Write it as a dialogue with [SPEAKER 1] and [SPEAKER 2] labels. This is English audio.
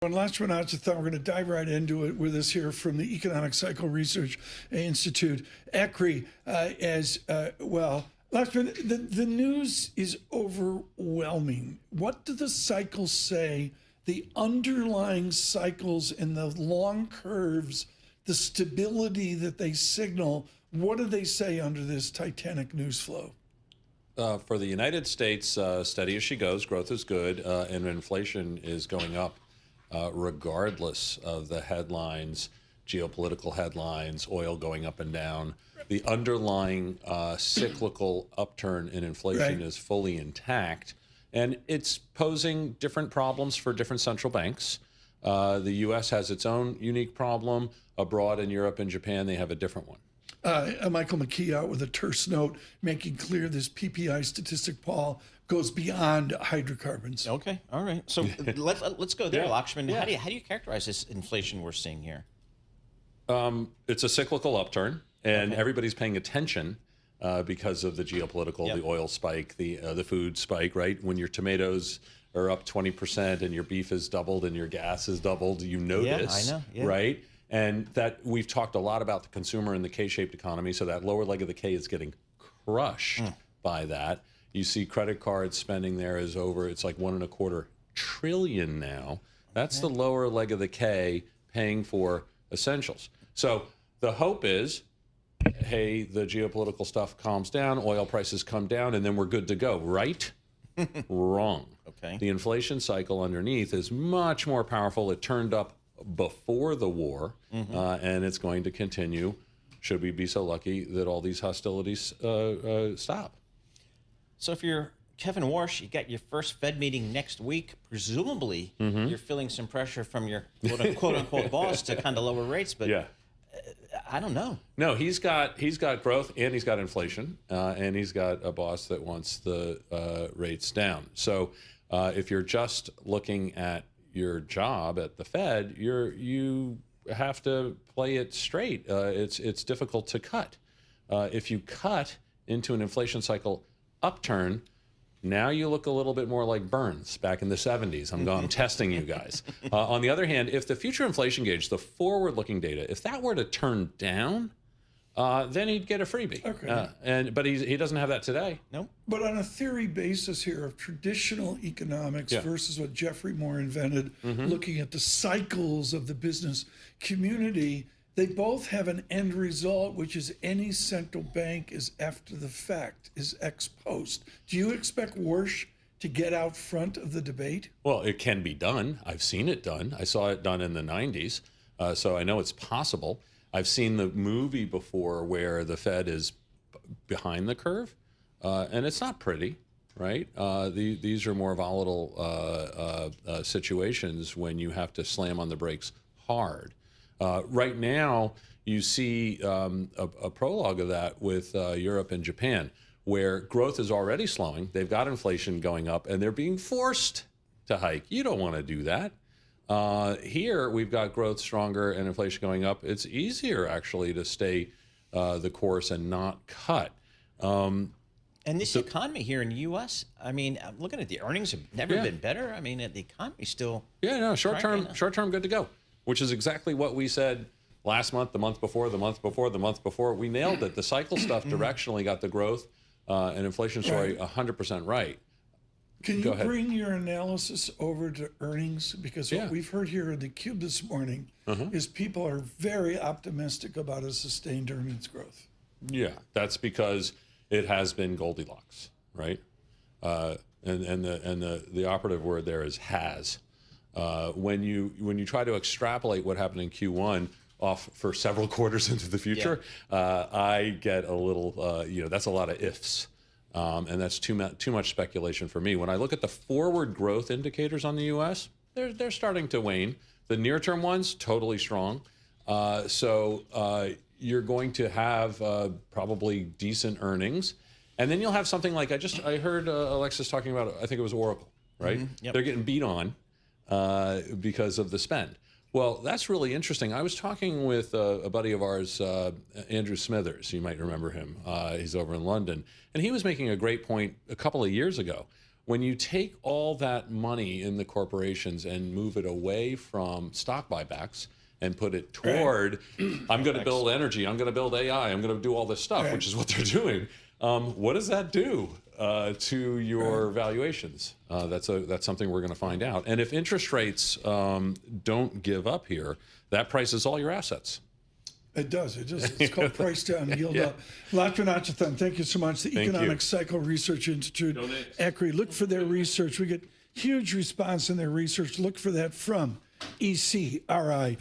[SPEAKER 1] And Lakshman Achuthan, we're going to dive right into it with us here from the Economic Cycle Research Institute, ECRI, as well. Lakshman, the news is overwhelming. What do the cycles say? The underlying cycles and the long curves, the stability that they signal, what do they say under this titanic news flow?
[SPEAKER 2] For the United States, steady as she goes, growth is good, and inflation is going up. Regardless of the headlines, geopolitical headlines, oil going up and down, the underlying cyclical upturn in inflation is fully intact, and it's posing different problems for different central banks. The U.S. has its own unique problem. Abroad in Europe and Japan, they have a different one.
[SPEAKER 1] Michael McKee out with a terse note, making clear this PPI statistic, Paul, goes beyond hydrocarbons.
[SPEAKER 3] Okay, all right. So let's go there, Lakshman.
[SPEAKER 2] Yeah.
[SPEAKER 3] How do you characterize this inflation we're seeing here?
[SPEAKER 2] It's a cyclical upturn, and everybody's paying attention because of the geopolitical, the oil spike, the food spike, right? When your tomatoes are up 20% and your beef is doubled and your gas is doubled, you notice,
[SPEAKER 3] I know.
[SPEAKER 2] right? And that we've talked a lot about the consumer and the K-shaped economy, so that lower leg of the K is getting crushed by that. You see credit card spending there is over, it's like $1.25 trillion now. That's the lower leg of the K paying for essentials. So the hope is, hey, the geopolitical stuff calms down, oil prices come down, and then we're good to go, right? Wrong.
[SPEAKER 3] Okay.
[SPEAKER 2] The inflation cycle underneath is much more powerful. It turned up before the war, and it's going to continue should we be so lucky that all these hostilities stop.
[SPEAKER 3] So if you're Kevin Warsh, you got your first Fed meeting next week. Presumably, you're feeling some pressure from your quote unquote boss to kind of lower rates, but I don't know.
[SPEAKER 2] No, he's got growth and he's got inflation, and he's got a boss that wants the rates down. So if you're just looking at your job at the Fed, you have to play it straight. It's difficult to cut. If you cut into an inflation cycle upturn, now you look a little bit more like Burns back in the 70s. I'm testing you guys. On the other hand, if the future inflation gauge, the forward-looking data, if that were to turn down, then he'd get a freebie.
[SPEAKER 1] Okay.
[SPEAKER 2] But he doesn't have that today.
[SPEAKER 3] Nope.
[SPEAKER 1] But on a theory basis here of traditional economics versus what Jeffrey Moore invented, looking at the cycles of the business community, they both have an end result, which is any central bank is after the fact, is ex post. Do you expect Warsh to get out front of the debate?
[SPEAKER 2] Well, it can be done. I've seen it done. I saw it done in the 90s, so I know it's possible. I've seen the movie before where the Fed is behind the curve, and it's not pretty, right? These are more volatile situations when you have to slam on the brakes hard. Right now, you see a prologue of that with Europe and Japan, where growth is already slowing. They've got inflation going up, and they're being forced to hike. You don't want to do that. Here, we've got growth stronger and inflation going up. It's easier, actually, to stay the course and not cut.
[SPEAKER 3] And this economy here in the U.S., I mean, I'm looking at the earnings have never been better. I mean, the economy's still...
[SPEAKER 2] short term, good to go, which is exactly what we said last month, the month before, the month before, the month before. We nailed it. The cycle stuff directionally got the growth and inflation story 100% right.
[SPEAKER 1] Can you bring your analysis over to earnings? Because what we've heard here in the Cube this morning is people are very optimistic about a sustained earnings growth.
[SPEAKER 2] Yeah, that's because it has been Goldilocks, right? And the operative word there is has. When you try to extrapolate what happened in Q1 off for several quarters into the future, I get a little, that's a lot of ifs. And that's too much speculation for me. When I look at the forward growth indicators on the U.S., they're starting to wane. The near-term ones, totally strong. So you're going to have probably decent earnings. And then you'll have something like, I heard Alexis talking about, I think it was Oracle, right? They're getting beat on because of the spend. Well, that's really interesting. I was talking with a buddy of ours, Andrew Smithers. You might remember him. He's over in London. And he was making a great point a couple of years ago when you take all that money in the corporations and move it away from stock buybacks and put it toward, I'm going to build energy, I'm going to build AI, I'm going to do all this stuff, which is what they're doing. What does that do to your valuations? That's something we're going to find out. And if interest rates don't give up here, that prices all your assets.
[SPEAKER 1] It does. It's called price down, yield up. Lakshman Achuthan, thank you so much. The Economic Cycle Research Institute, ECRI. Look for their research. We get huge response in their research. Look for that from ECRI.